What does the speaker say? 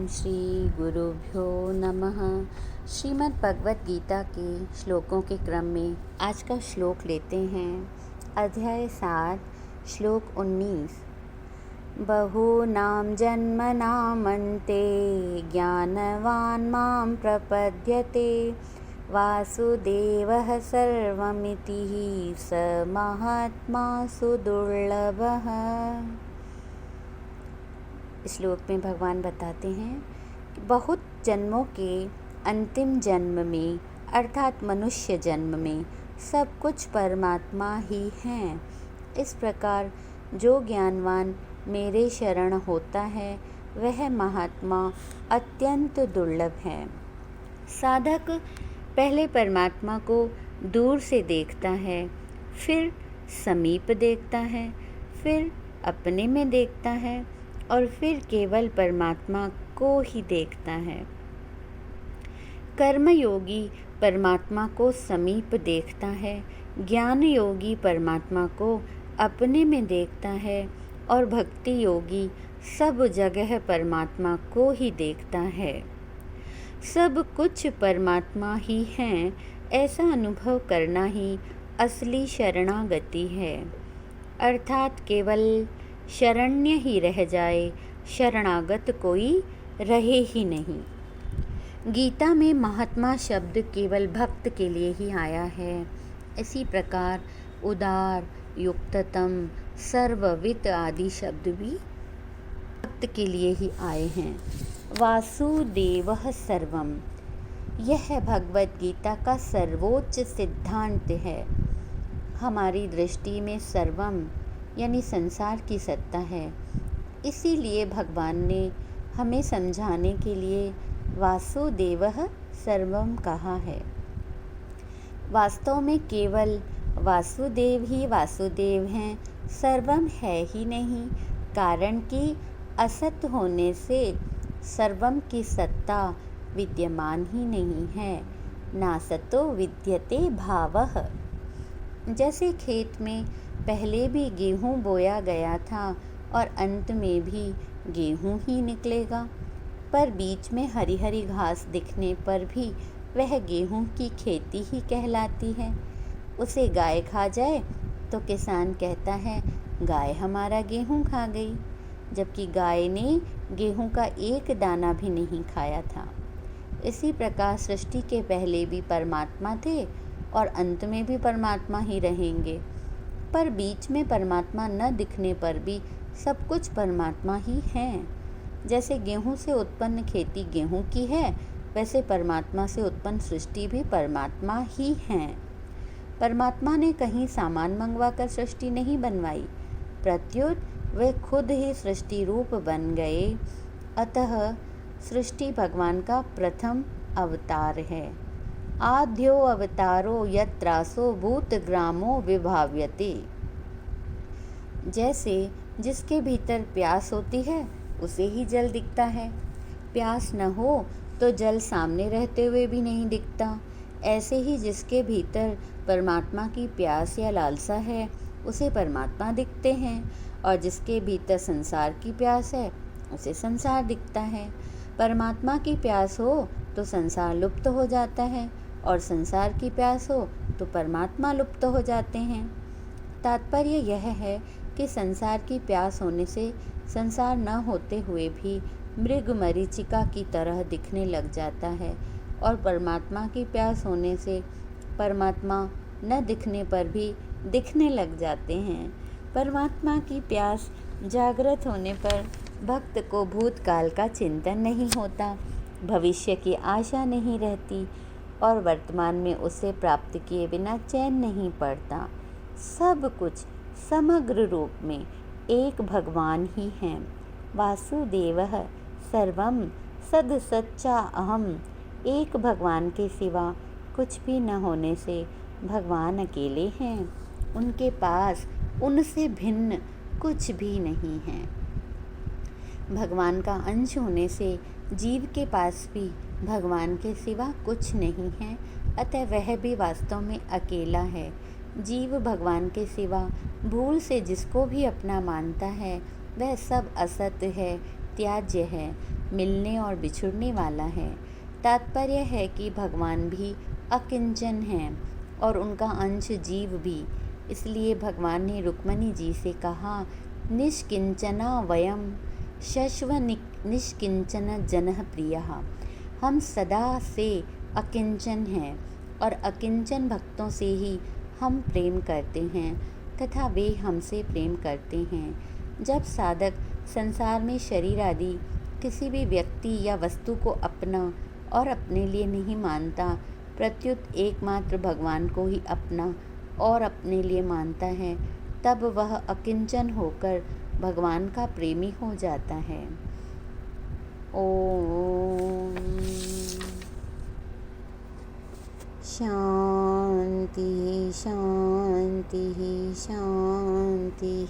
श्री गुरुभ्यो नमः। श्रीमद् भगवत गीता के श्लोकों के क्रम में आज का श्लोक लेते हैं। अध्याय 7 श्लोक 19। बहूनां जन्मनामन्ते ज्ञानवान् मां प्रपद्यते वासुदेवः सर्वमिति स महात्मा सुदुर्लभः। श्लोक में भगवान बताते हैं कि बहुत जन्मों के अंतिम जन्म में अर्थात मनुष्य जन्म में सब कुछ परमात्मा ही हैं। इस प्रकार जो ज्ञानवान मेरे शरण होता है वह महात्मा अत्यंत दुर्लभ है। साधक पहले परमात्मा को दूर से देखता है, फिर समीप देखता है, फिर अपने में देखता है और फिर केवल परमात्मा को ही देखता है। कर्मयोगी परमात्मा को समीप देखता है, ज्ञान योगी परमात्मा को अपने में देखता है और भक्ति योगी सब जगह परमात्मा को ही देखता है। सब कुछ परमात्मा ही हैं, ऐसा अनुभव करना ही असली शरणागति है। अर्थात केवल शरण्य ही रह जाए, शरणागत कोई रहे ही नहीं। गीता में महात्मा शब्द केवल भक्त के लिए ही आया है। इसी प्रकार उदार, युक्ततम, सर्ववित आदि शब्द भी भक्त के लिए ही आए हैं। वासुदेवः सर्वम, यह भगवत गीता का सर्वोच्च सिद्धांत है। हमारी दृष्टि में सर्वम यानी संसार की सत्ता है। इसीलिए भगवान ने हमें समझाने के लिए वासुदेवः सर्वम कहा है। वास्तव में केवल वासुदेव ही वासुदेव हैं, सर्वम है ही नहीं। कारण कि असत होने से सर्वम की सत्ता विद्यमान ही नहीं है। नासतो विद्यते भावः। जैसे खेत में पहले भी गेहूँ बोया गया था और अंत में भी गेहूँ ही निकलेगा, पर बीच में हरी हरी घास दिखने पर भी वह गेहूँ की खेती ही कहलाती है। उसे गाय खा जाए तो किसान कहता है गाय हमारा गेहूँ खा गई, जबकि गाय ने गेहूँ का एक दाना भी नहीं खाया था। इसी प्रकार सृष्टि के पहले भी परमात्मा थे और अंत में भी परमात्मा ही रहेंगे, पर बीच में परमात्मा न दिखने पर भी सब कुछ परमात्मा ही है। जैसे गेहूं से उत्पन्न खेती गेहूं की है, वैसे परमात्मा से उत्पन्न सृष्टि भी परमात्मा ही है। परमात्मा ने कहीं सामान मंगवा कर सृष्टि नहीं बनवाई, प्रत्युत वे खुद ही सृष्टि रूप बन गए। अतः सृष्टि भगवान का प्रथम अवतार है। आद्यो अवतारो यत्रासो भूतग्रामो विभाव्यते। जैसे जिसके भीतर प्यास होती है उसे ही जल दिखता है, प्यास न हो तो जल सामने रहते हुए भी नहीं दिखता। ऐसे ही जिसके भीतर परमात्मा की प्यास या लालसा है उसे परमात्मा दिखते हैं, और जिसके भीतर संसार की प्यास है उसे संसार दिखता है। परमात्मा की प्यास हो तो संसार लुप्त हो जाता है, और संसार की प्यास हो तो परमात्मा लुप्त हो जाते हैं। तात्पर्य यह है कि संसार की प्यास होने से संसार न होते हुए भी मृग मरीचिका की तरह दिखने लग जाता है, और परमात्मा की प्यास होने से परमात्मा न दिखने पर भी दिखने लग जाते हैं। परमात्मा की प्यास जागृत होने पर भक्त को भूतकाल का चिंतन नहीं होता, भविष्य की आशा नहीं रहती, और वर्तमान में उसे प्राप्त किए बिना चैन नहीं पड़ता। सब कुछ समग्र रूप में एक भगवान ही हैं। वासुदेवः सर्वम सद सच्चा अहम। एक भगवान के सिवा कुछ भी न होने से भगवान अकेले हैं, उनके पास उनसे भिन्न कुछ भी नहीं है। भगवान का अंश होने से जीव के पास भी भगवान के सिवा कुछ नहीं है, अतः वह भी वास्तव में अकेला है। जीव भगवान के सिवा भूल से जिसको भी अपना मानता है वह सब असत है, त्याज्य है, मिलने और बिछुड़ने वाला है। तात्पर्य है कि भगवान भी अकिंचन हैं और उनका अंश जीव भी। इसलिए भगवान ने रुक्मणी जी से कहा, निष्किंचना वयम शश्व निष्किंचन जनः प्रियः। हम सदा से अकिंचन हैं और अकिंचन भक्तों से ही हम प्रेम करते हैं तथा वे हमसे प्रेम करते हैं। जब साधक संसार में शरीर आदि किसी भी व्यक्ति या वस्तु को अपना और अपने लिए नहीं मानता, प्रत्युत एकमात्र भगवान को ही अपना और अपने लिए मानता है, तब वह अकिंचन होकर भगवान का प्रेमी हो जाता है। ओम शांति शांति शांति।